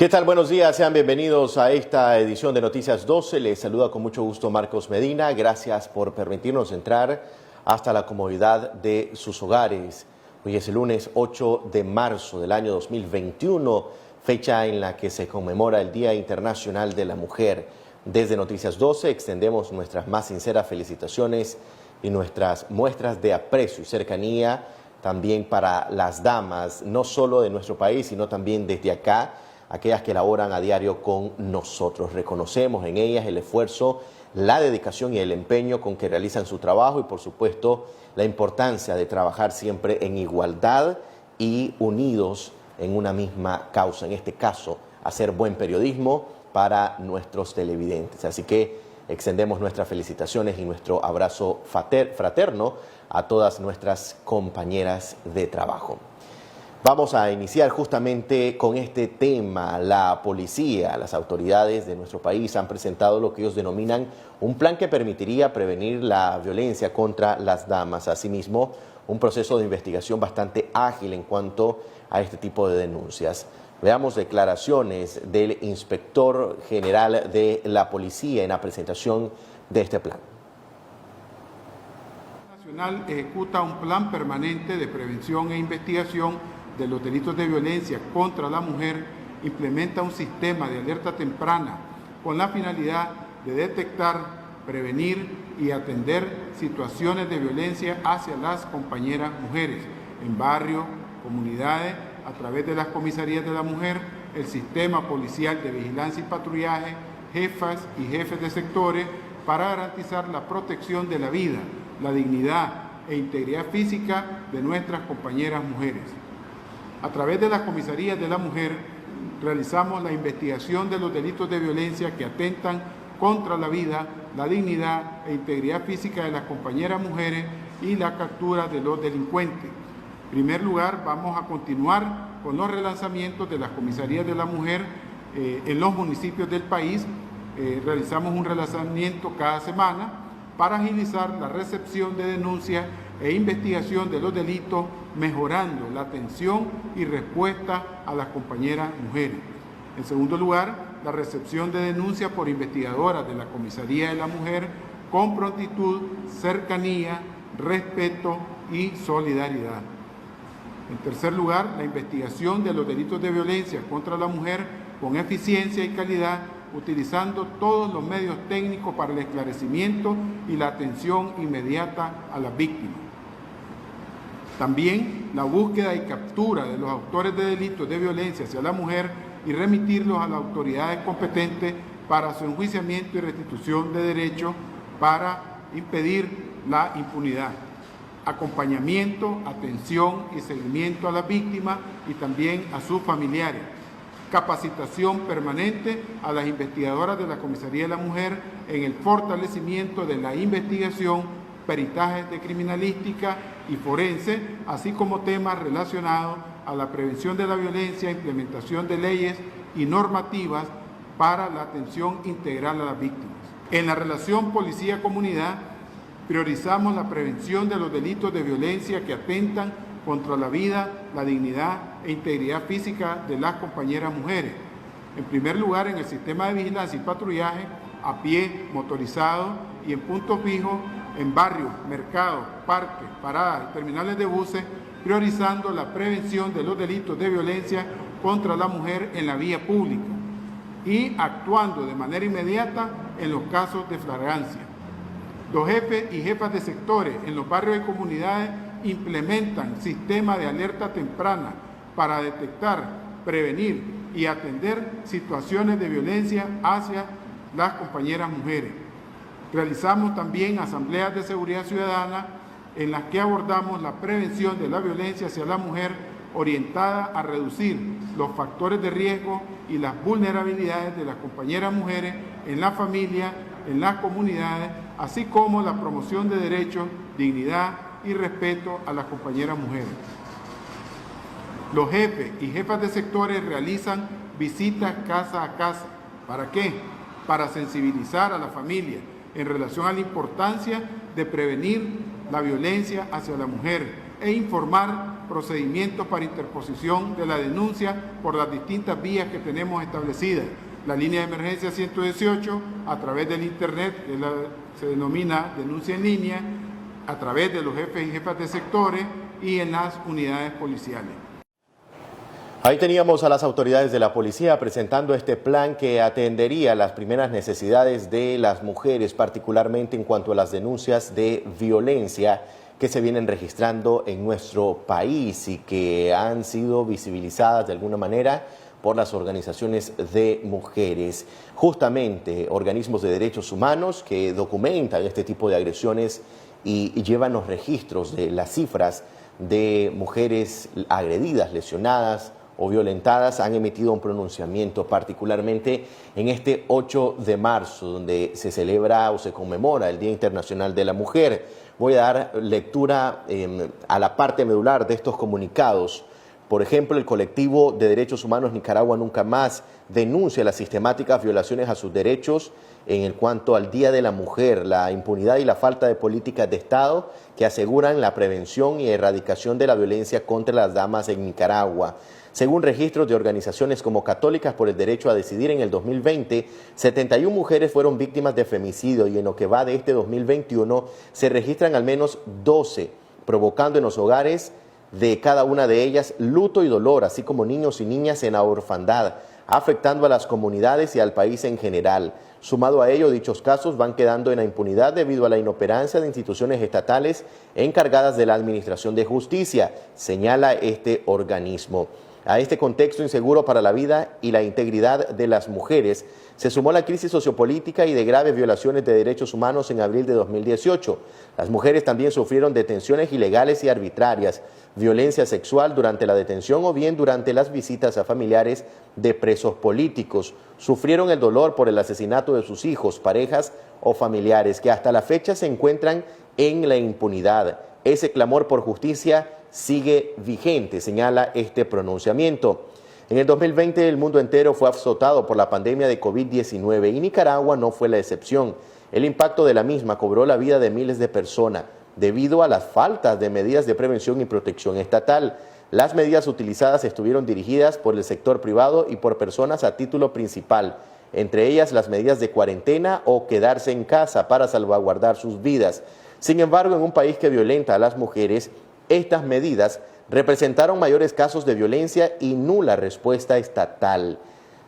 ¿Qué tal? Buenos días, sean bienvenidos a esta edición de Noticias 12. Les saluda con mucho gusto Marcos Medina. Gracias por permitirnos entrar hasta la comodidad de sus hogares. Hoy es el lunes 8 de marzo del año 2021, fecha en la que se conmemora el Día Internacional de la Mujer. Desde Noticias 12 extendemos nuestras más sinceras felicitaciones y nuestras muestras de aprecio y cercanía también para las damas, no solo de nuestro país, sino también desde acá, aquellas que laboran a diario con nosotros. Reconocemos en ellas el esfuerzo, la dedicación y el empeño con que realizan su trabajo y, por supuesto, la importancia de trabajar siempre en igualdad y unidos en una misma causa, en este caso, hacer buen periodismo para nuestros televidentes. Así que extendemos nuestras felicitaciones y nuestro abrazo fraterno a todas nuestras compañeras de trabajo. Vamos a iniciar justamente con este tema. La policía, las autoridades de nuestro país han presentado lo que ellos denominan un plan que permitiría prevenir la violencia contra las damas. Asimismo, un proceso de investigación bastante ágil en cuanto a este tipo de denuncias. Veamos declaraciones del inspector general de la policía en la presentación de este plan. Nacional ejecuta un plan permanente de prevención e investigación de los delitos de violencia contra la mujer, implementa un sistema de alerta temprana con la finalidad de detectar, prevenir y atender situaciones de violencia hacia las compañeras mujeres en barrios, comunidades, a través de las comisarías de la mujer, el sistema policial de vigilancia y patrullaje, jefas y jefes de sectores, para garantizar la protección de la vida, la dignidad e integridad física de nuestras compañeras mujeres. A través de las comisarías de la mujer realizamos la investigación de los delitos de violencia que atentan contra la vida, la dignidad e integridad física de las compañeras mujeres y la captura de los delincuentes. En primer lugar, vamos a continuar con los relanzamientos de las comisarías de la mujer en los municipios del país. Realizamos un relanzamiento cada semana para agilizar la recepción de denuncias e investigación de los delitos, mejorando la atención y respuesta a las compañeras mujeres. En segundo lugar, la recepción de denuncias por investigadoras de la Comisaría de la Mujer con prontitud, cercanía, respeto y solidaridad. En tercer lugar, la investigación de los delitos de violencia contra la mujer con eficiencia y calidad, utilizando todos los medios técnicos para el esclarecimiento y la atención inmediata a las víctimas. También la búsqueda y captura de los autores de delitos de violencia hacia la mujer y remitirlos a las autoridades competentes para su enjuiciamiento y restitución de derechos para impedir la impunidad. Acompañamiento, atención y seguimiento a las víctimas y también a sus familiares. Capacitación permanente a las investigadoras de la Comisaría de la Mujer en el fortalecimiento de la investigación, peritajes de criminalística y forense, así como temas relacionados a la prevención de la violencia, implementación de leyes y normativas para la atención integral a las víctimas. En la relación policía-comunidad, priorizamos la prevención de los delitos de violencia que atentan contra la vida, la dignidad e integridad física de las compañeras mujeres. En primer lugar, en el sistema de vigilancia y patrullaje, a pie, motorizado y en puntos fijos, en barrios, mercados, parques, paradas y terminales de buses, priorizando la prevención de los delitos de violencia contra la mujer en la vía pública y actuando de manera inmediata en los casos de flagrancia. Los jefes y jefas de sectores en los barrios y comunidades implementan sistemas de alerta temprana para detectar, prevenir y atender situaciones de violencia hacia las compañeras mujeres. Realizamos también asambleas de seguridad ciudadana en las que abordamos la prevención de la violencia hacia la mujer orientada a reducir los factores de riesgo y las vulnerabilidades de las compañeras mujeres en la familia, en las comunidades, así como la promoción de derechos, dignidad y respeto a las compañeras mujeres. Los jefes y jefas de sectores realizan visitas casa a casa. ¿Para qué? Para sensibilizar a la familia en relación a la importancia de prevenir la violencia hacia la mujer e informar procedimientos para interposición de la denuncia por las distintas vías que tenemos establecidas. La línea de emergencia 118, a través del internet, que se denomina denuncia en línea, a través de los jefes y jefas de sectores y en las unidades policiales. Ahí teníamos a las autoridades de la policía presentando este plan que atendería las primeras necesidades de las mujeres, particularmente en cuanto a las denuncias de violencia que se vienen registrando en nuestro país y que han sido visibilizadas de alguna manera por las organizaciones de mujeres. Justamente organismos de derechos humanos que documentan este tipo de agresiones y llevan los registros de las cifras de mujeres agredidas, lesionadas o violentadas, han emitido un pronunciamiento, particularmente en este 8 de marzo, donde se celebra o se conmemora el Día Internacional de la Mujer. Voy a dar lectura a la parte medular de estos comunicados. Por ejemplo, el colectivo de derechos humanos Nicaragua Nunca Más denuncia las sistemáticas violaciones a sus derechos en cuanto al Día de la Mujer, la impunidad y la falta de políticas de Estado que aseguran la prevención y erradicación de la violencia contra las damas en Nicaragua. Según registros de organizaciones como Católicas por el Derecho a Decidir, en el 2020, 71 mujeres fueron víctimas de femicidio y en lo que va de este 2021 se registran al menos 12, provocando en los hogares de cada una de ellas luto y dolor, así como niños y niñas en la orfandad, afectando a las comunidades y al país en general. Sumado a ello, dichos casos van quedando en la impunidad debido a la inoperancia de instituciones estatales encargadas de la administración de justicia, señala este organismo. A este contexto inseguro para la vida y la integridad de las mujeres se sumó la crisis sociopolítica y de graves violaciones de derechos humanos en abril de 2018. Las mujeres también sufrieron detenciones ilegales y arbitrarias, violencia sexual durante la detención o bien durante las visitas a familiares de presos políticos. Sufrieron el dolor por el asesinato de sus hijos, parejas o familiares que hasta la fecha se encuentran en la impunidad. Ese clamor por justicia sigue vigente, señala este pronunciamiento. En el 2020 el mundo entero fue azotado por la pandemia de COVID-19 y Nicaragua no fue la excepción. El impacto de la misma cobró la vida de miles de personas debido a las faltas de medidas de prevención y protección estatal. Las medidas utilizadas estuvieron dirigidas por el sector privado y por personas a título principal, entre ellas las medidas de cuarentena o quedarse en casa para salvaguardar sus vidas. Sin embargo, en un país que violenta a las mujeres, estas medidas representaron mayores casos de violencia y nula respuesta estatal.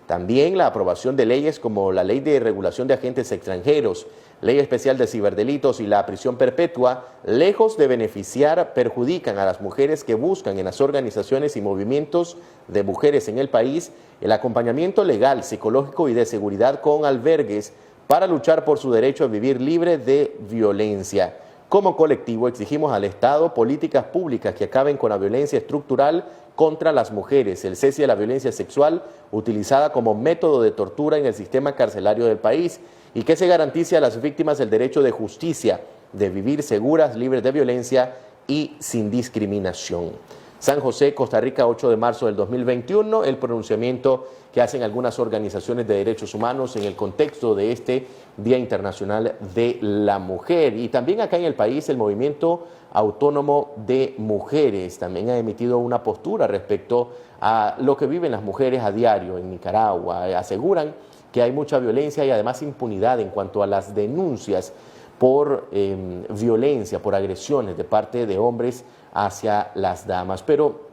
También la aprobación de leyes como la Ley de Regulación de Agentes Extranjeros, Ley Especial de Ciberdelitos y la prisión perpetua, lejos de beneficiar, perjudican a las mujeres que buscan en las organizaciones y movimientos de mujeres en el país el acompañamiento legal, psicológico y de seguridad con albergues para luchar por su derecho a vivir libre de violencia. Como colectivo exigimos al Estado políticas públicas que acaben con la violencia estructural contra las mujeres, el cese de la violencia sexual utilizada como método de tortura en el sistema carcelario del país y que se garantice a las víctimas el derecho de justicia, de vivir seguras, libres de violencia y sin discriminación. San José, Costa Rica, 8 de marzo del 2021, el pronunciamiento que hacen algunas organizaciones de derechos humanos en el contexto de este Día Internacional de la Mujer. Y también acá en el país el Movimiento Autónomo de Mujeres también ha emitido una postura respecto a lo que viven las mujeres a diario en Nicaragua. Aseguran que hay mucha violencia y además impunidad en cuanto a las denuncias por violencia, por agresiones de parte de hombres hacia las damas. Pero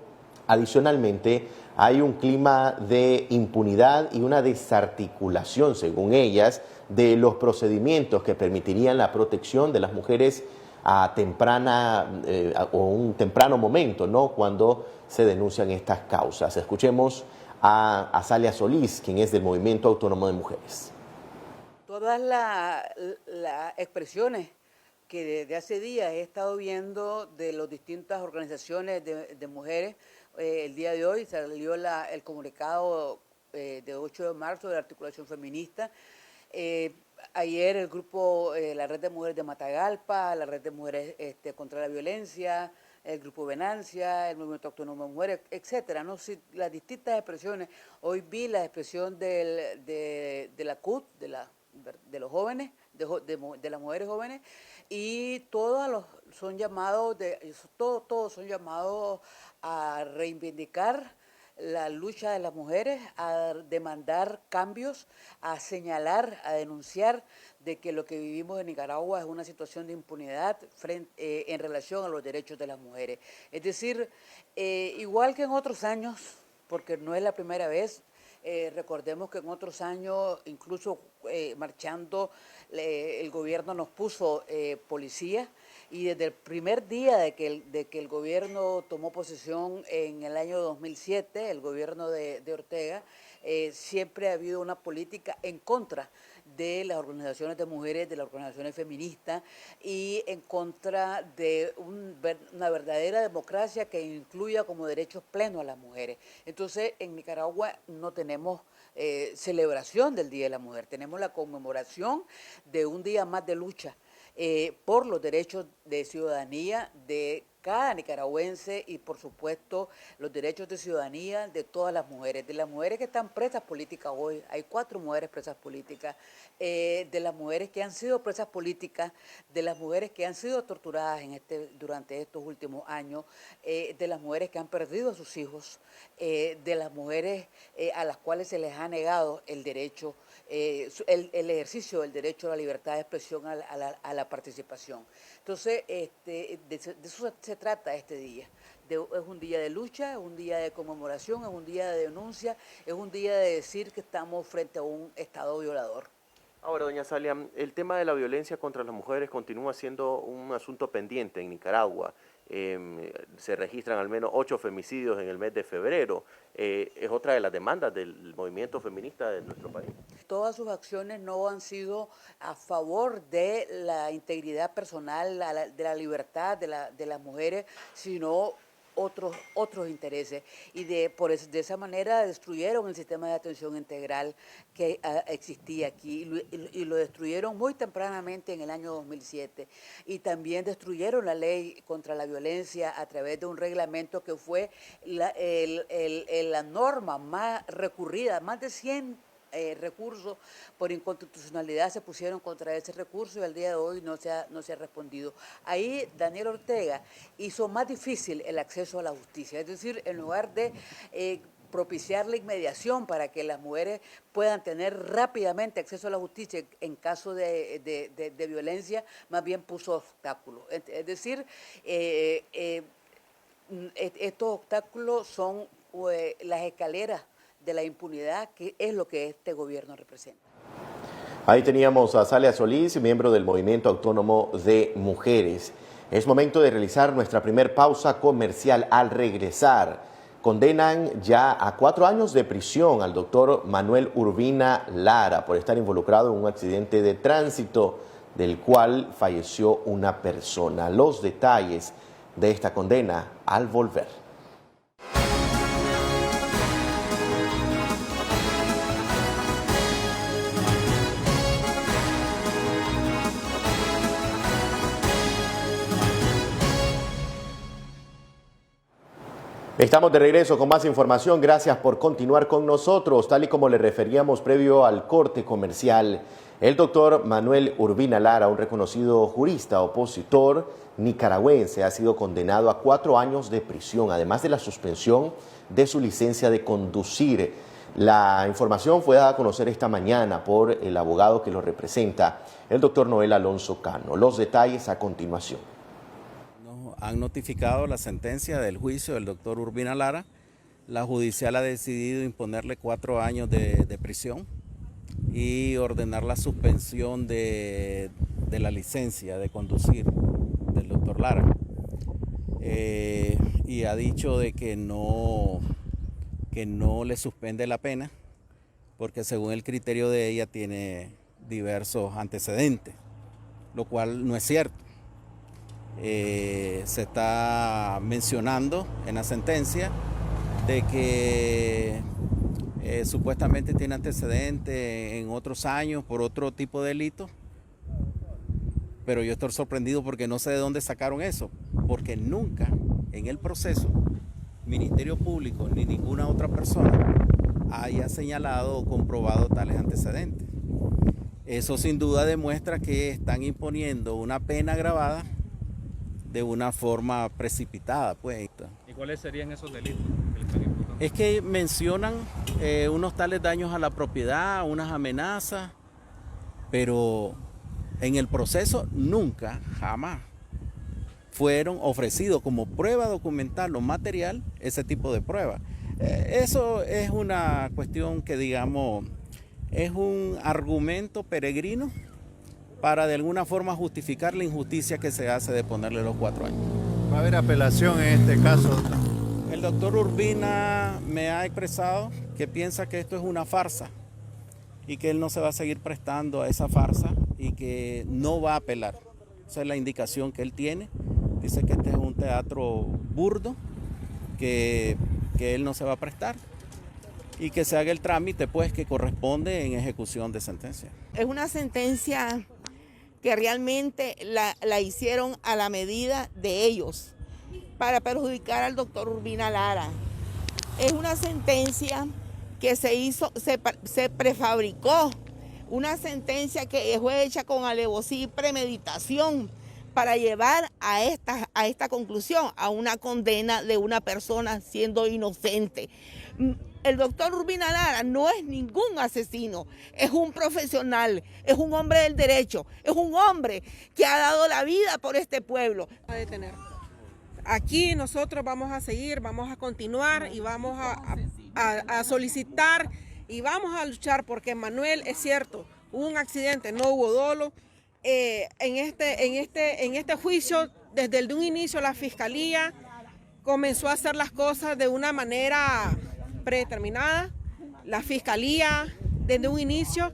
adicionalmente hay un clima de impunidad y una desarticulación, según ellas, de los procedimientos que permitirían la protección de las mujeres a un temprano momento, ¿no?, cuando se denuncian estas causas. Escuchemos a Azalia Solís, quien es del Movimiento Autónomo de Mujeres. Todas las expresiones que desde hace días he estado viendo de las distintas organizaciones de mujeres, el día de hoy salió el comunicado de 8 de marzo de la articulación feminista. Ayer el grupo, la Red de Mujeres de Matagalpa, la Red de Mujeres contra la Violencia, el Grupo Venancia, el Movimiento Autónomo de Mujeres, etcétera, ¿no? Sí, las distintas expresiones. Hoy vi la expresión de la CUT, de los jóvenes, de las mujeres jóvenes, y todos son llamados todos son llamados a reivindicar la lucha de las mujeres, a demandar cambios, a señalar, a denunciar de que lo que vivimos en Nicaragua es una situación de impunidad en relación a los derechos de las mujeres. Es decir, igual que en otros años, porque no es la primera vez, recordemos que en otros años, incluso marchando, el gobierno nos puso policía, y desde el primer día de que el gobierno tomó posesión en el año 2007, el gobierno de Ortega, siempre ha habido una política en contra de las organizaciones de mujeres, de las organizaciones feministas y en contra de una verdadera democracia que incluya como derechos plenos a las mujeres. Entonces, en Nicaragua no tenemos celebración del Día de la Mujer, tenemos la conmemoración de un día más de lucha por los derechos de ciudadanía de cada nicaragüense y, por supuesto, los derechos de ciudadanía de todas las mujeres, de las mujeres que están presas políticas hoy. Hay 4 mujeres presas políticas, de las mujeres que han sido presas políticas, de las mujeres que han sido torturadas durante estos últimos años, de las mujeres que han perdido a sus hijos, de las mujeres a las cuales se les ha negado el derecho, el ejercicio del derecho a la libertad de expresión, a la participación. Entonces, de eso se trata este día. Es un día de lucha, es un día de conmemoración, es un día de denuncia, es un día de decir que estamos frente a un Estado violador. Ahora, doña Zalia, el tema de la violencia contra las mujeres continúa siendo un asunto pendiente en Nicaragua. Se registran al menos 8 femicidios en el mes de febrero. Es otra de las demandas del movimiento feminista de nuestro país. Todas sus acciones no han sido a favor de la integridad personal, de la libertad de las mujeres, sino otros intereses, y de esa manera destruyeron el sistema de atención integral que existía aquí y lo destruyeron muy tempranamente en el año 2007, y también destruyeron la ley contra la violencia a través de un reglamento que fue la norma más recurrida. Más de 100 recursos por inconstitucionalidad se pusieron contra ese recurso y al día de hoy no se ha respondido. Ahí Daniel Ortega hizo más difícil el acceso a la justicia, es decir, en lugar de propiciar la inmediación para que las mujeres puedan tener rápidamente acceso a la justicia en caso de violencia, más bien puso obstáculos. Es decir, estos obstáculos son las escaleras de la impunidad, que es lo que este gobierno representa. Ahí teníamos a Zalia Solís, miembro del Movimiento Autónomo de Mujeres. Es momento de realizar nuestra primer pausa comercial. Al regresar, condenan ya a 4 años de prisión al doctor Manuel Urbina Lara por estar involucrado en un accidente de tránsito del cual falleció una persona. Los detalles de esta condena al volver. Estamos de regreso con más información. Gracias por continuar con nosotros. Tal y como le referíamos previo al corte comercial, el doctor Manuel Urbina Lara, un reconocido jurista opositor nicaragüense, ha sido condenado a 4 años de prisión, además de la suspensión de su licencia de conducir. La información fue dada a conocer esta mañana por el abogado que lo representa, el doctor Noel Alonso Cano. Los detalles a continuación. Han notificado la sentencia del juicio del doctor Urbina Lara. La judicial ha decidido imponerle 4 años de prisión y ordenar la suspensión de la licencia de conducir del doctor Lara. Y ha dicho de que no le suspende la pena porque según el criterio de ella tiene diversos antecedentes, lo cual no es cierto. Se está mencionando en la sentencia de que supuestamente tiene antecedentes en otros años por otro tipo de delito, pero yo estoy sorprendido porque no sé de dónde sacaron eso, porque nunca en el proceso Ministerio Público ni ninguna otra persona haya señalado o comprobado tales antecedentes. Eso sin duda demuestra que están imponiendo una pena agravada de una forma precipitada, pues. ¿Y cuáles serían esos delitos que le están imputando? Es que mencionan unos tales daños a la propiedad, unas amenazas, pero en el proceso nunca, jamás, fueron ofrecidos como prueba documental o material ese tipo de pruebas. Eso es una cuestión que, digamos, es un argumento peregrino para de alguna forma justificar la injusticia que se hace de ponerle los 4 años. ¿Va a haber apelación en este caso? El doctor Urbina me ha expresado que piensa que esto es una farsa y que él no se va a seguir prestando a esa farsa y que no va a apelar. Esa es la indicación que él tiene. Dice que este es un teatro burdo, que él no se va a prestar y que se haga el trámite pues que corresponde en ejecución de sentencia. Es una sentencia que realmente la hicieron a la medida de ellos para perjudicar al doctor Urbina Lara. Es una sentencia que se prefabricó, una sentencia que fue hecha con alevosía y premeditación para llevar a esta conclusión, a una condena de una persona siendo inocente. El doctor Urbina Lara no es ningún asesino, es un profesional, es un hombre del derecho, es un hombre que ha dado la vida por este pueblo. A detener. Aquí nosotros vamos a seguir, vamos a continuar y vamos a solicitar y vamos a luchar porque Manuel, es cierto, hubo un accidente, no hubo dolo. En este juicio, desde un inicio la Fiscalía comenzó a hacer las cosas de una manera predeterminada. La Fiscalía desde un inicio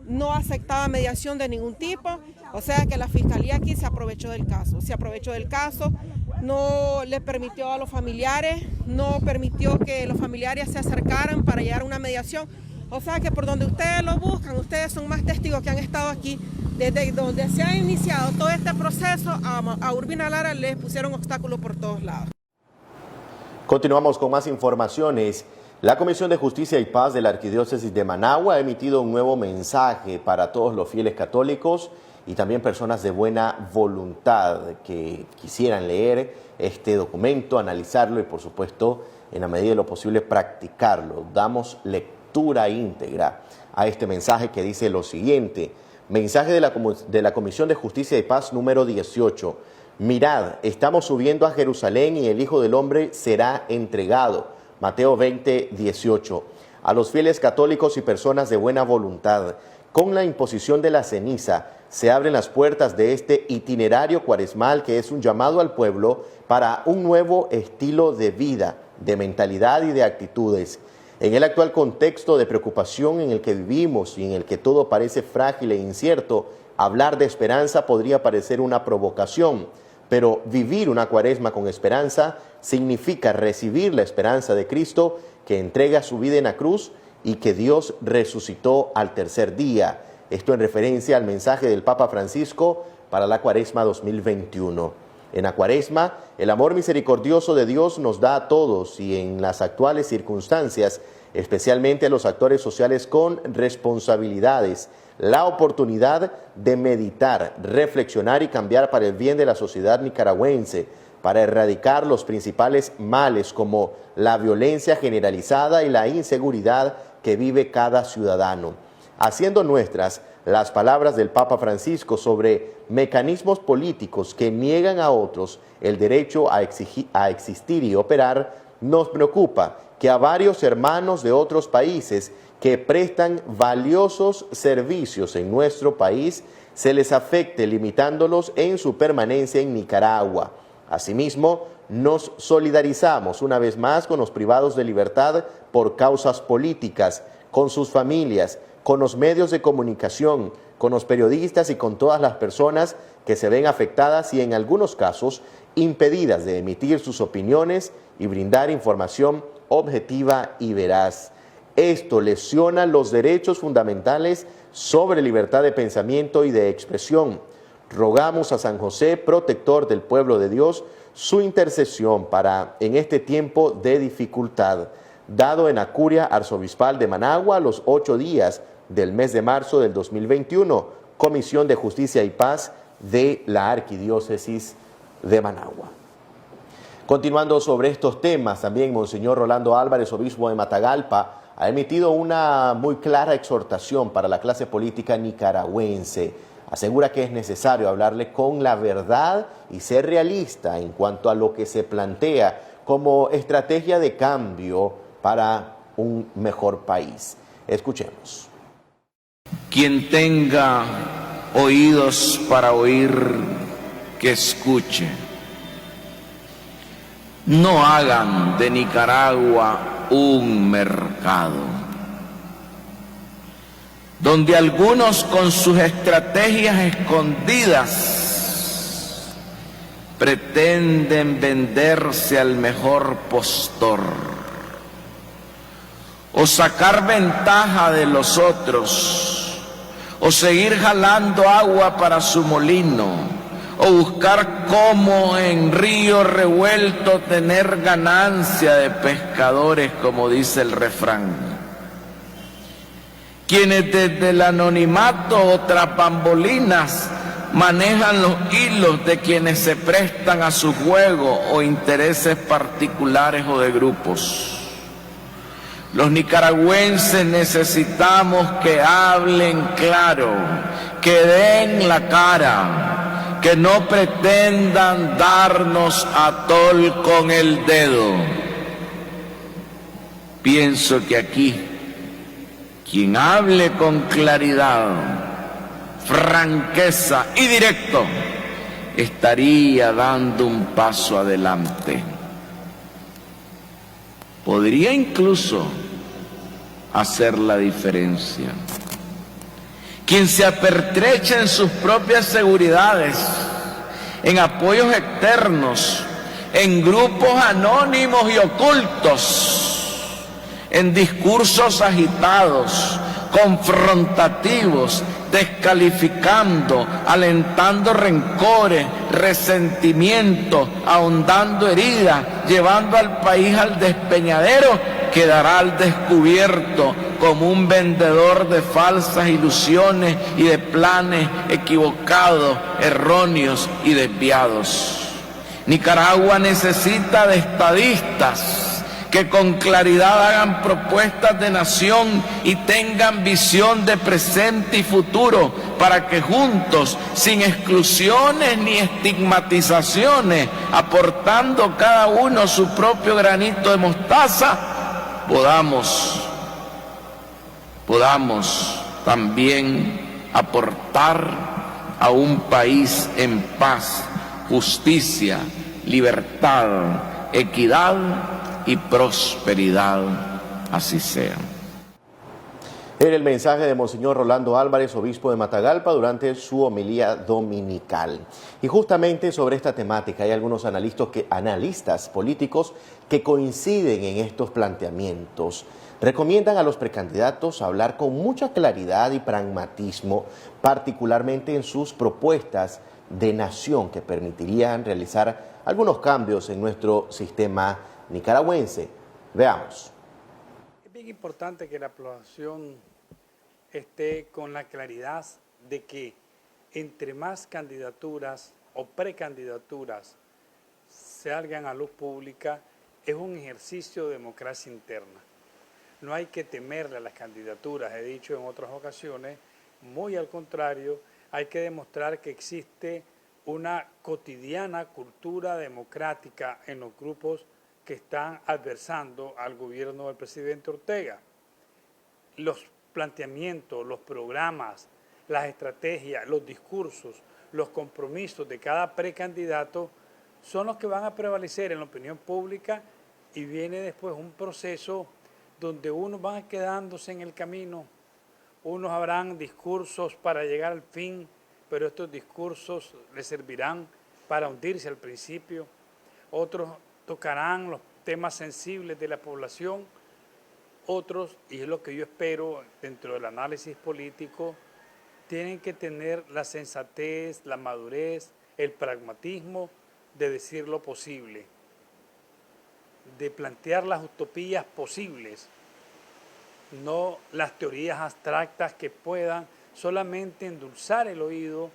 no aceptaba mediación de ningún tipo, o sea que la Fiscalía aquí se aprovechó del caso, no le permitió a los familiares, no permitió que los familiares se acercaran para llegar a una mediación, o sea que por donde ustedes lo buscan, ustedes son más testigos que han estado aquí, desde donde se ha iniciado todo este proceso, a Urbina Lara le pusieron obstáculos por todos lados. Continuamos con más informaciones. La Comisión de Justicia y Paz de la Arquidiócesis de Managua ha emitido un nuevo mensaje para todos los fieles católicos y también personas de buena voluntad que quisieran leer este documento, analizarlo y, por supuesto, en la medida de lo posible, practicarlo. Damos lectura íntegra a este mensaje que dice lo siguiente. Mensaje de la Comisión de Justicia y Paz número 18. Mirad, estamos subiendo a Jerusalén y el Hijo del Hombre será entregado. Mateo 20, 18. A los fieles católicos y personas de buena voluntad, con la imposición de la ceniza, se abren las puertas de este itinerario cuaresmal que es un llamado al pueblo para un nuevo estilo de vida, de mentalidad y de actitudes. En el actual contexto de preocupación en el que vivimos y en el que todo parece frágil e incierto, hablar de esperanza podría parecer una provocación, pero vivir una cuaresma con esperanza significa recibir la esperanza de Cristo que entrega su vida en la cruz y que Dios resucitó al tercer día. Esto en referencia al mensaje del Papa Francisco para la Cuaresma 2021. En la Cuaresma, el amor misericordioso de Dios nos da a todos y en las actuales circunstancias, especialmente a los actores sociales con responsabilidades, la oportunidad de meditar, reflexionar y cambiar para el bien de la sociedad nicaragüense, para erradicar los principales males como la violencia generalizada y la inseguridad que vive cada ciudadano. Haciendo nuestras las palabras del Papa Francisco sobre mecanismos políticos que niegan a otros el derecho a existir y operar, nos preocupa que a varios hermanos de otros países que prestan valiosos servicios en nuestro país se les afecte limitándolos en su permanencia en Nicaragua. Asimismo, nos solidarizamos una vez más con los privados de libertad por causas políticas, con sus familias, con los medios de comunicación, con los periodistas y con todas las personas que se ven afectadas y en algunos casos impedidas de emitir sus opiniones y brindar información objetiva y veraz. Esto lesiona los derechos fundamentales sobre libertad de pensamiento y de expresión. Rogamos a San José, protector del pueblo de Dios, su intercesión para, en este tiempo de dificultad, dado en la curia arzobispal de Managua los 8 días del mes de marzo del 2021, Comisión de Justicia y Paz de la Arquidiócesis de Managua. Continuando sobre estos temas, también Monseñor Rolando Álvarez, obispo de Matagalpa, ha emitido una muy clara exhortación para la clase política nicaragüense. Asegura que es necesario hablarle con la verdad y ser realista en cuanto a lo que se plantea como estrategia de cambio para un mejor país. Escuchemos. Quien tenga oídos para oír, que escuche. No hagan de Nicaragua un mercado, donde algunos con sus estrategias escondidas pretenden venderse al mejor postor o sacar ventaja de los otros o seguir jalando agua para su molino o buscar cómo en río revuelto tener ganancia de pescadores, como dice el refrán. Quienes desde el anonimato o tras bambalinas manejan los hilos de quienes se prestan a su juego o intereses particulares o de grupos. Los nicaragüenses necesitamos que hablen claro, que den la cara, que no pretendan darnos a tol con el dedo. Pienso que aquí, quien hable con claridad, franqueza y directo, estaría dando un paso adelante. Podría incluso hacer la diferencia. Quien se apertrecha en sus propias seguridades, en apoyos externos, en grupos anónimos y ocultos, en discursos agitados, confrontativos, descalificando, alentando rencores, resentimientos, ahondando heridas, llevando al país al despeñadero, quedará al descubierto como un vendedor de falsas ilusiones y de planes equivocados, erróneos y desviados. Nicaragua necesita de estadistas que con claridad hagan propuestas de nación y tengan visión de presente y futuro para que juntos, sin exclusiones ni estigmatizaciones, aportando cada uno su propio granito de mostaza, podamos también aportar a un país en paz, justicia, libertad, equidad y prosperidad. Así sea. Era el mensaje de Monseñor Rolando Álvarez, obispo de Matagalpa, durante su homilía dominical. Y justamente sobre esta temática hay algunos analistas políticos que coinciden en estos planteamientos. Recomiendan a los precandidatos hablar con mucha claridad y pragmatismo, particularmente en sus propuestas de nación que permitirían realizar algunos cambios en nuestro sistema nicaragüense. Veamos. Es bien importante que la población esté con la claridad de que entre más candidaturas o precandidaturas salgan a luz pública, es un ejercicio de democracia interna. No hay que temerle a las candidaturas, he dicho en otras ocasiones, muy al contrario, hay que demostrar que existe una cotidiana cultura democrática en los grupos que están adversando al gobierno del presidente Ortega. Los planteamientos, los programas, las estrategias, los discursos, los compromisos de cada precandidato son los que van a prevalecer en la opinión pública y viene después un proceso donde unos van quedándose en el camino, unos habrán discursos para llegar al fin, pero estos discursos les servirán para hundirse al principio, otros tocarán los temas sensibles de la población, otros, y es lo que yo espero dentro del análisis político, tienen que tener la sensatez, la madurez, el pragmatismo de decir lo posible, de plantear las utopías posibles, no las teorías abstractas que puedan solamente endulzar el oído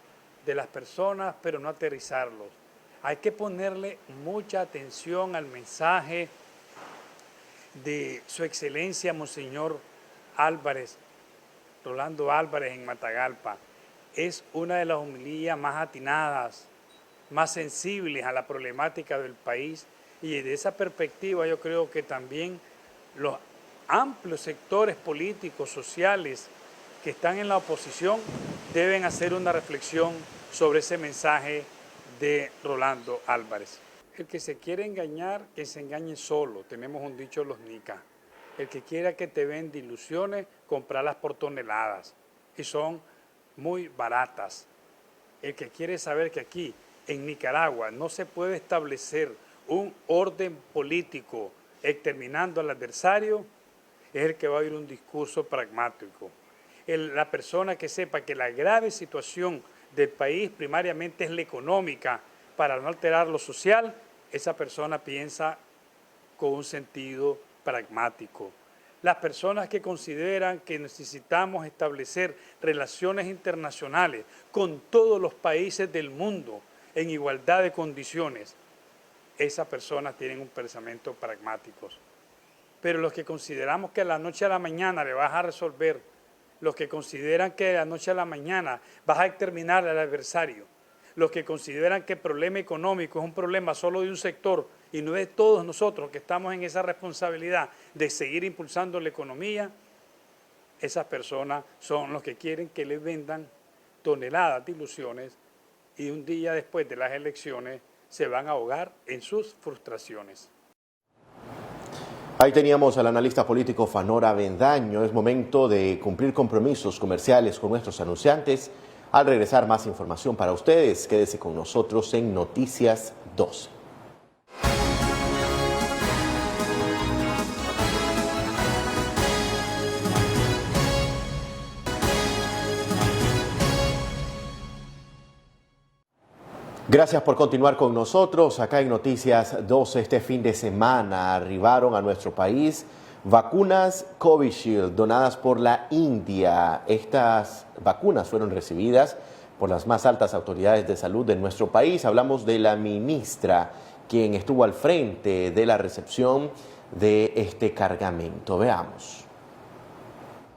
de las personas, pero no aterrizarlos. Hay que ponerle mucha atención al mensaje de Su Excelencia Monseñor Álvarez, Rolando Álvarez en Matagalpa. Es una de las homilías más atinadas, más sensibles a la problemática del país, y desde esa perspectiva yo creo que también los amplios sectores políticos, sociales que están en la oposición deben hacer una reflexión sobre ese mensaje de Rolando Álvarez. El que se quiere engañar, que se engañe solo, tenemos un dicho los nicas. El que quiera que te venda ilusiones, comprarlas por toneladas, y son muy baratas. El que quiere saber que aquí, en Nicaragua, no se puede establecer un orden político exterminando al adversario, es el que va a oír un discurso pragmático. La persona que sepa que la grave situación del país primariamente es la económica, para no alterar lo social, esa persona piensa con un sentido pragmático. Las personas que consideran que necesitamos establecer relaciones internacionales con todos los países del mundo en igualdad de condiciones, esas personas tienen un pensamiento pragmático. Pero los que consideramos que de la noche a la mañana le vas a resolver, los que consideran que de la noche a la mañana vas a exterminar al adversario, los que consideran que el problema económico es un problema solo de un sector y no de todos nosotros que estamos en esa responsabilidad de seguir impulsando la economía, esas personas son los que quieren que les vendan toneladas de ilusiones y un día después de las elecciones se van a ahogar en sus frustraciones. Ahí teníamos al analista político Fanor Avendaño. Es momento de cumplir compromisos comerciales con nuestros anunciantes. Al regresar, más información para ustedes. Quédese con nosotros en Noticias 12. Gracias por continuar con nosotros. Acá en Noticias 12, este fin de semana arribaron a nuestro país vacunas Covishield donadas por la India. Estas vacunas fueron recibidas por las más altas autoridades de salud de nuestro país. Hablamos de la ministra, quien estuvo al frente de la recepción de este cargamento. Veamos.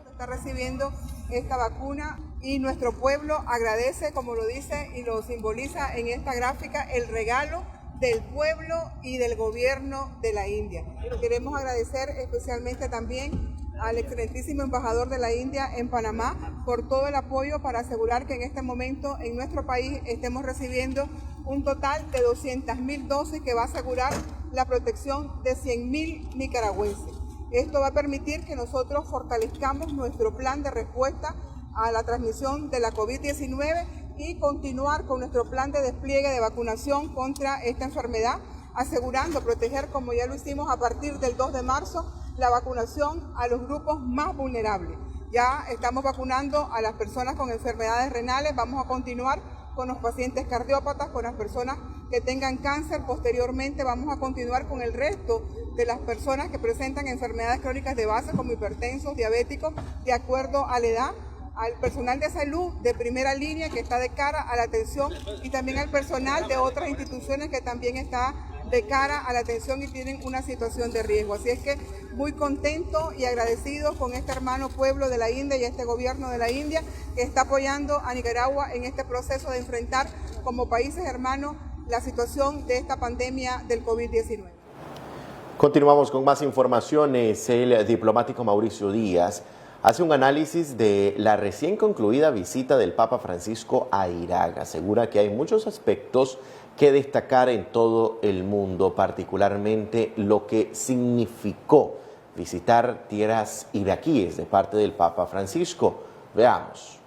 Está recibiendo esta vacuna y nuestro pueblo agradece, como lo dice y lo simboliza en esta gráfica, el regalo del pueblo y del gobierno de la India. Queremos agradecer especialmente también al excelentísimo embajador de la India en Panamá por todo el apoyo para asegurar que en este momento en nuestro país estemos recibiendo un total de 200.000 dosis que va a asegurar la protección de 100.000 nicaragüenses. Esto va a permitir que nosotros fortalezcamos nuestro plan de respuesta a la transmisión de la COVID-19 y continuar con nuestro plan de despliegue de vacunación contra esta enfermedad, asegurando proteger, como ya lo hicimos a partir del 2 de marzo, la vacunación a los grupos más vulnerables. Ya estamos vacunando a las personas con enfermedades renales, vamos a continuar con los pacientes cardiópatas, con las personas que tengan cáncer. Posteriormente vamos a continuar con el resto de las personas que presentan enfermedades crónicas de base como hipertensos, diabéticos, de acuerdo a la edad, al personal de salud de primera línea que está de cara a la atención y también al personal de otras instituciones que también está de cara a la atención y tienen una situación de riesgo. Así es que muy contento y agradecido con este hermano pueblo de la India y este gobierno de la India que está apoyando a Nicaragua en este proceso de enfrentar como países hermanos la situación de esta pandemia del COVID-19. Continuamos con más informaciones. El diplomático Mauricio Díaz hace un análisis de la recién concluida visita del Papa Francisco a Irak. Asegura que hay muchos aspectos que destacar en todo el mundo, particularmente lo que significó visitar tierras iraquíes de parte del Papa Francisco. Veamos.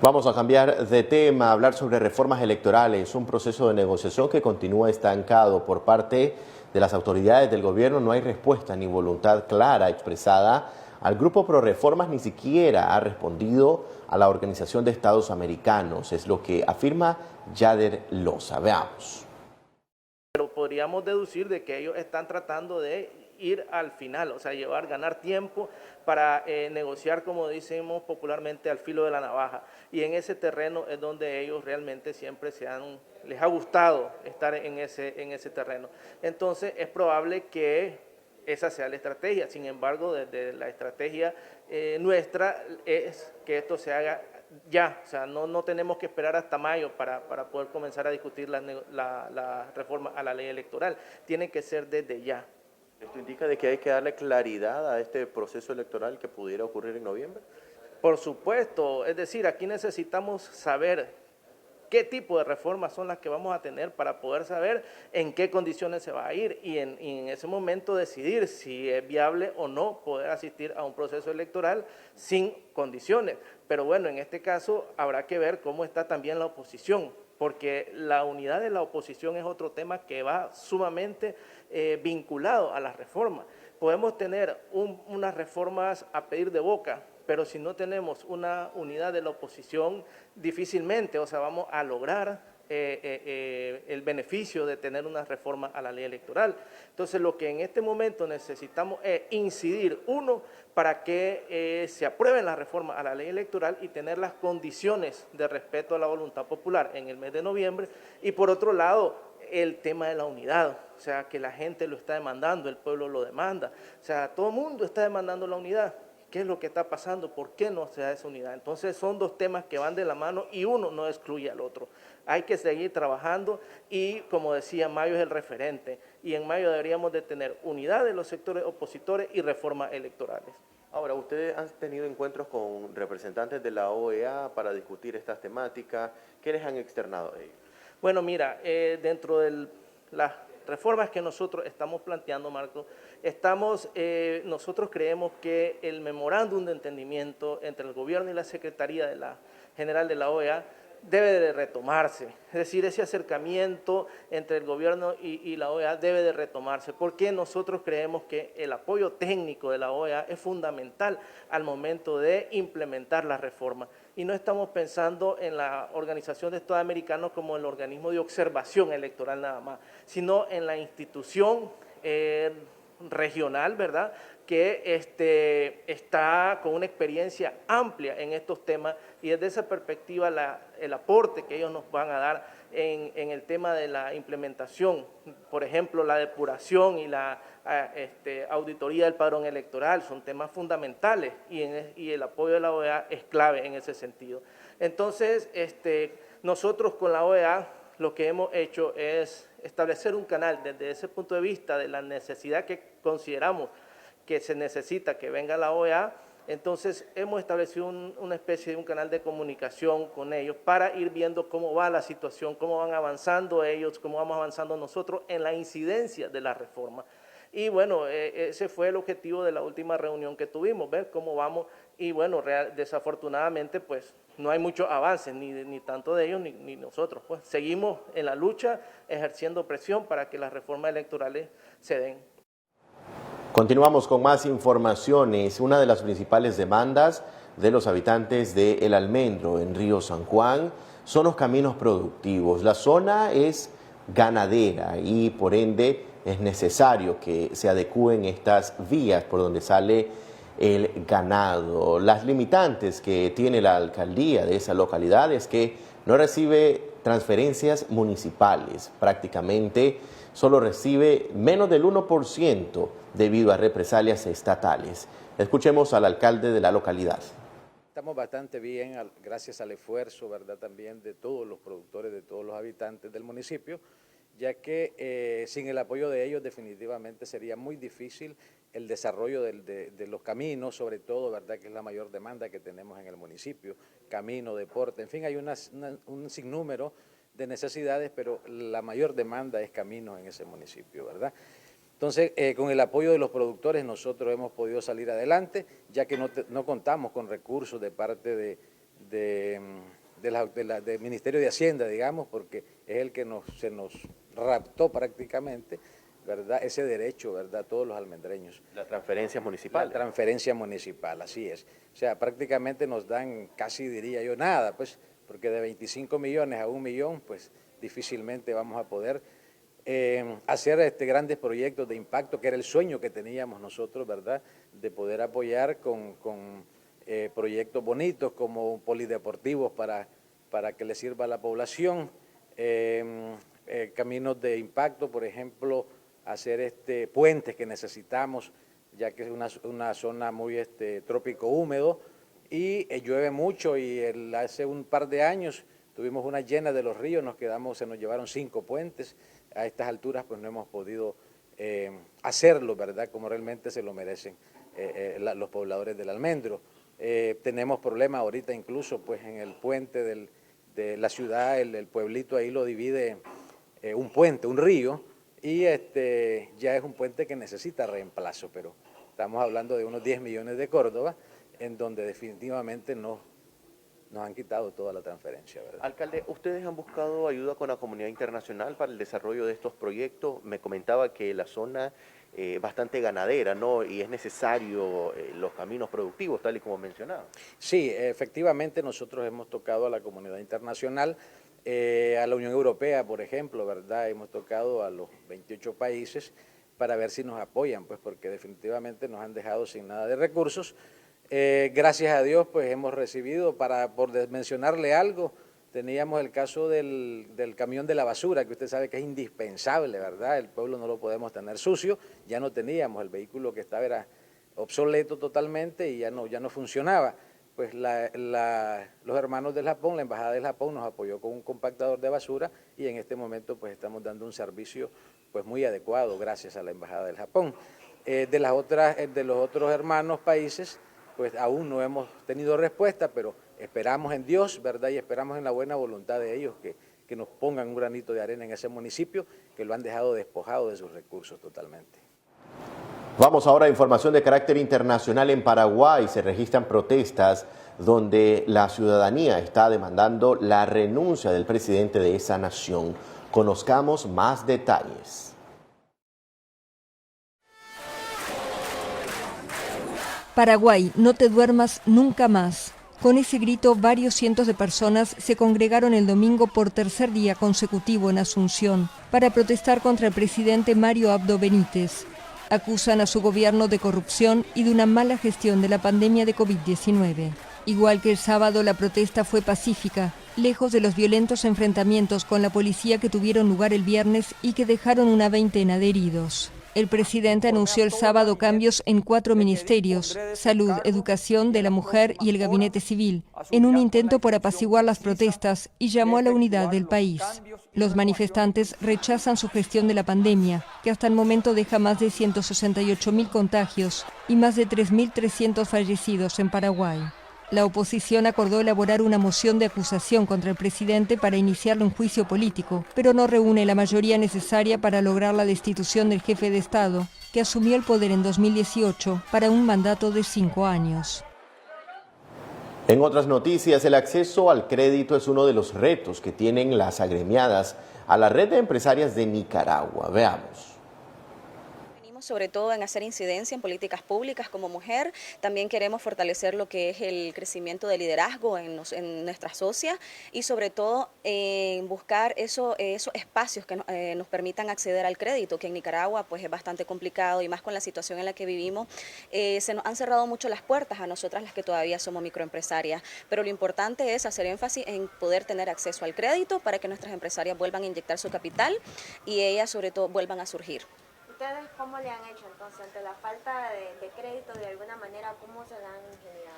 Vamos a cambiar de tema, a hablar sobre reformas electorales, un proceso de negociación que continúa estancado por parte de las autoridades del gobierno. No hay respuesta ni voluntad clara expresada. Al grupo Pro Reformas ni siquiera ha respondido a la Organización de Estados Americanos, es lo que afirma Yader Loza. Veamos. Pero podríamos deducir de que ellos están tratando de ir al final, o sea, ganar tiempo para negociar, como decimos popularmente, al filo de la navaja. Y en ese terreno es donde ellos realmente siempre les ha gustado estar en ese terreno. Entonces es probable que esa sea la estrategia. Sin embargo, desde la estrategia nuestra es que esto se haga ya, o sea, no tenemos que esperar hasta mayo para poder comenzar a discutir la reforma a la ley electoral. Tiene que ser desde ya. ¿Esto indica de que hay que darle claridad a este proceso electoral que pudiera ocurrir en noviembre? Por supuesto, es decir, aquí necesitamos saber qué tipo de reformas son las que vamos a tener para poder saber en qué condiciones se va a ir y en ese momento decidir si es viable o no poder asistir a un proceso electoral sin condiciones. Pero bueno, en este caso habrá que ver cómo está también la oposición, porque la unidad de la oposición es otro tema que va sumamente vinculado a las reformas. Podemos tener unas reformas a pedir de boca, pero si no tenemos una unidad de la oposición, difícilmente, o sea, vamos a lograr el beneficio de tener una reforma a la ley electoral. Entonces, lo que en este momento necesitamos es incidir, uno, para que se aprueben las reformas a la ley electoral y tener las condiciones de respeto a la voluntad popular en el mes de noviembre, y por otro lado, el tema de la unidad, o sea, que la gente lo está demandando, el pueblo lo demanda, o sea, todo el mundo está demandando la unidad. ¿Qué es lo que está pasando? ¿Por qué no se da esa unidad? Entonces son dos temas que van de la mano y uno no excluye al otro. Hay que seguir trabajando y, como decía, mayo es el referente y en mayo deberíamos de tener unidad de los sectores opositores y reformas electorales. Ahora, ¿ustedes han tenido encuentros con representantes de la OEA para discutir estas temáticas? ¿Qué les han externado a ellos? Bueno, mira, dentro de las reformas que nosotros estamos planteando, Marco, nosotros creemos que el memorándum de entendimiento entre el gobierno y la Secretaría General de la OEA debe de retomarse. Es decir, ese acercamiento entre el gobierno y la OEA debe de retomarse, porque nosotros creemos que el apoyo técnico de la OEA es fundamental al momento de implementar la reforma. Y no estamos pensando en la Organización de Estados Americanos como el organismo de observación electoral nada más, sino en la institución regional, ¿verdad?, que está con una experiencia amplia en estos temas y desde esa perspectiva el aporte que ellos nos van a dar en el tema de la implementación, por ejemplo, la depuración y la auditoría del padrón electoral, son temas fundamentales y el apoyo de la OEA es clave en ese sentido. Entonces, nosotros con la OEA lo que hemos hecho es establecer un canal desde ese punto de vista de la necesidad que consideramos que se necesita que venga la OEA. Entonces hemos establecido una especie de un canal de comunicación con ellos para ir viendo cómo va la situación, cómo van avanzando ellos, cómo vamos avanzando nosotros en la incidencia de la reforma. Y bueno, ese fue el objetivo de la última reunión que tuvimos, ver cómo vamos. Y bueno, desafortunadamente pues no hay muchos avances, ni tanto de ellos ni nosotros. Pues seguimos en la lucha, ejerciendo presión para que las reformas electorales se den. Continuamos con más informaciones. Una de las principales demandas de los habitantes de El Almendro, en Río San Juan, son los caminos productivos. La zona es ganadera y por ende es necesario que se adecúen estas vías por donde sale el ganado. Las limitantes que tiene la alcaldía de esa localidad es que no recibe transferencias municipales, prácticamente solo recibe menos del 1% debido a represalias estatales. Escuchemos al alcalde de la localidad. Estamos bastante bien gracias al esfuerzo, ¿verdad?, también de todos los productores, de todos los habitantes del municipio, ya que sin el apoyo de ellos definitivamente sería muy difícil el desarrollo de los caminos, sobre todo, ¿verdad?, que es la mayor demanda que tenemos en el municipio, camino, deporte, en fin, hay un sinnúmero de necesidades, pero la mayor demanda es caminos en ese municipio, ¿verdad? Entonces, con el apoyo de los productores nosotros hemos podido salir adelante, ya que no contamos con recursos de parte del Ministerio de Hacienda, digamos, porque es el que se nos raptó prácticamente, ¿verdad?, ese derecho, ¿verdad?, todos los almendreños. La transferencia municipal. La transferencia municipal, así es. O sea, prácticamente nos dan casi, diría yo, nada, pues, porque de 25 millones a 1 millón, pues difícilmente vamos a poder hacer grandes proyectos de impacto, que era el sueño que teníamos nosotros, ¿verdad?, de poder apoyar con proyectos bonitos como polideportivos para que le sirva a la población, caminos de impacto, por ejemplo, hacer puentes que necesitamos, ya que es una zona muy trópico húmedo y llueve mucho, y hace un par de años tuvimos una llena de los ríos, se nos llevaron 5 puentes. A estas alturas pues no hemos podido hacerlo, ¿verdad?, como realmente se lo merecen los pobladores del Almendro. Tenemos problemas ahorita incluso pues en el puente de la ciudad, el pueblito ahí lo divide un puente, un río, y ya es un puente que necesita reemplazo, pero estamos hablando de unos 10 millones de Córdoba, en donde definitivamente nos han quitado toda la transferencia, ¿verdad? Alcalde, ¿ustedes han buscado ayuda con la comunidad internacional para el desarrollo de estos proyectos? Me comentaba que la zona es bastante ganadera, ¿no?, y es necesario los caminos productivos, tal y como mencionaba. Sí, efectivamente nosotros hemos tocado a la comunidad internacional, a la Unión Europea, por ejemplo, ¿verdad? Hemos tocado a los 28 países para ver si nos apoyan, pues porque definitivamente nos han dejado sin nada de recursos. Gracias a Dios, pues hemos recibido, por mencionarle algo, teníamos el caso del camión de la basura, que usted sabe que es indispensable, ¿verdad? El pueblo no lo podemos tener sucio, ya no teníamos, el vehículo que estaba era obsoleto totalmente y ya no funcionaba. Pues los hermanos del Japón, la Embajada del Japón nos apoyó con un compactador de basura, y en este momento pues estamos dando un servicio pues muy adecuado gracias a la Embajada del Japón. De los otros hermanos países, pues aún no hemos tenido respuesta, pero esperamos en Dios, ¿verdad?, y esperamos en la buena voluntad de ellos que nos pongan un granito de arena en ese municipio, que lo han dejado despojado de sus recursos totalmente. Vamos ahora a información de carácter internacional. En Paraguay se registran protestas donde la ciudadanía está demandando la renuncia del presidente de esa nación. Conozcamos más detalles. Paraguay, no te duermas nunca más. Con ese grito, varios cientos de personas se congregaron el domingo por tercer día consecutivo en Asunción para protestar contra el presidente Mario Abdo Benítez. Acusan a su gobierno de corrupción y de una mala gestión de la pandemia de COVID-19. Igual que el sábado, la protesta fue pacífica, lejos de los violentos enfrentamientos con la policía que tuvieron lugar el viernes y que dejaron una veintena de heridos. El presidente anunció el sábado cambios en 4 ministerios: Salud, Educación, de la Mujer y el Gabinete Civil, en un intento por apaciguar las protestas, y llamó a la unidad del país. Los manifestantes rechazan su gestión de la pandemia, que hasta el momento deja más de 168.000 contagios y más de 3.300 fallecidos en Paraguay. La oposición acordó elaborar una moción de acusación contra el presidente para iniciarle un juicio político, pero no reúne la mayoría necesaria para lograr la destitución del jefe de Estado, que asumió el poder en 2018 para un mandato de 5 años. En otras noticias, el acceso al crédito es uno de los retos que tienen las agremiadas a la red de empresarias de Nicaragua. Veamos. Sobre todo en hacer incidencia en políticas públicas como mujer. También queremos fortalecer lo que es el crecimiento de liderazgo en nuestras socias, y sobre todo en buscar esos espacios que nos permitan acceder al crédito, que en Nicaragua pues es bastante complicado, y más con la situación en la que vivimos. Se nos han cerrado mucho las puertas a nosotras, las que todavía somos microempresarias, pero lo importante es hacer énfasis en poder tener acceso al crédito para que nuestras empresarias vuelvan a inyectar su capital y ellas sobre todo vuelvan a surgir. ¿Ustedes cómo le han hecho entonces ante la falta de crédito de alguna manera? ¿Cómo se la han generado?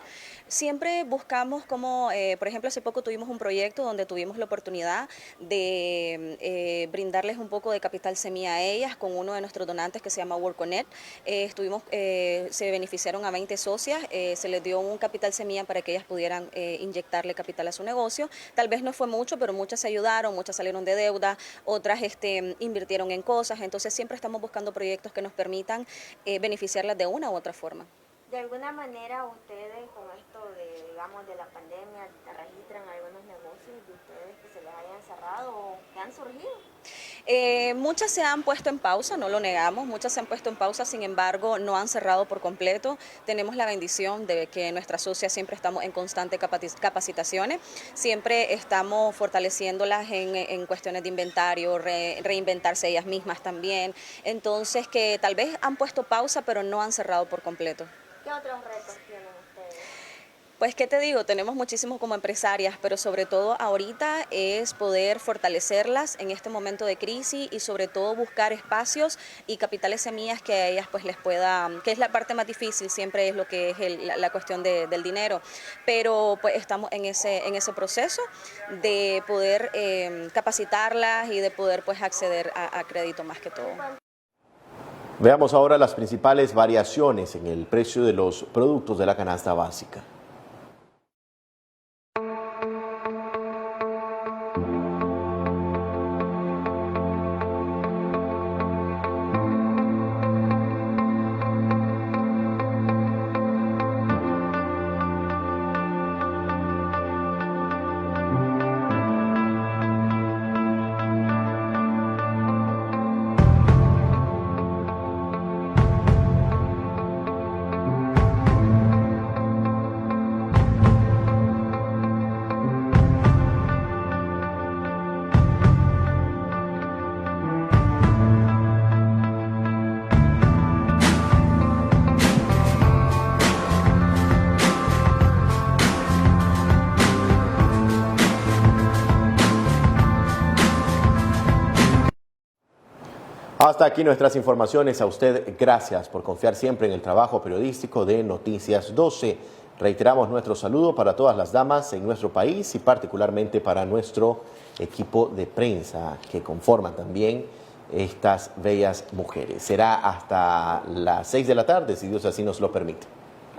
Siempre buscamos como, por ejemplo, hace poco tuvimos un proyecto donde tuvimos la oportunidad de brindarles un poco de capital semilla a ellas con uno de nuestros donantes que se llama WorkConnect. Se beneficiaron a 20 socias, se les dio un capital semilla para que ellas pudieran inyectarle capital a su negocio. Tal vez no fue mucho, pero muchas se ayudaron, muchas salieron de deuda, otras invirtieron en cosas. Entonces siempre estamos buscando proyectos que nos permitan beneficiarlas de una u otra forma. ¿De alguna manera ustedes con esto de, digamos, de la pandemia, registran algunos negocios de ustedes que se les hayan cerrado o que han surgido? Muchas se han puesto en pausa, no lo negamos, muchas se han puesto en pausa, sin embargo no han cerrado por completo. Tenemos la bendición de que en nuestra sociedad siempre estamos en constante capacitaciones, siempre estamos fortaleciéndolas en cuestiones de inventario, reinventarse ellas mismas también, entonces que tal vez han puesto pausa pero no han cerrado por completo. ¿Qué otros retos tienen ustedes? Pues, ¿qué te digo? Tenemos muchísimos como empresarias, pero sobre todo ahorita es poder fortalecerlas en este momento de crisis y sobre todo buscar espacios y capitales semillas que a ellas pues les pueda, que es la parte más difícil, siempre es lo que es la cuestión del dinero, pero pues estamos en ese proceso de poder capacitarlas y de poder pues acceder a crédito más que todo. Veamos ahora las principales variaciones en el precio de los productos de la canasta básica. Hasta aquí nuestras informaciones. A usted, gracias por confiar siempre en el trabajo periodístico de Noticias 12. Reiteramos nuestro saludo para todas las damas en nuestro país y particularmente para nuestro equipo de prensa que conforman también estas bellas mujeres. Será hasta las 6 de la tarde, si Dios así nos lo permite.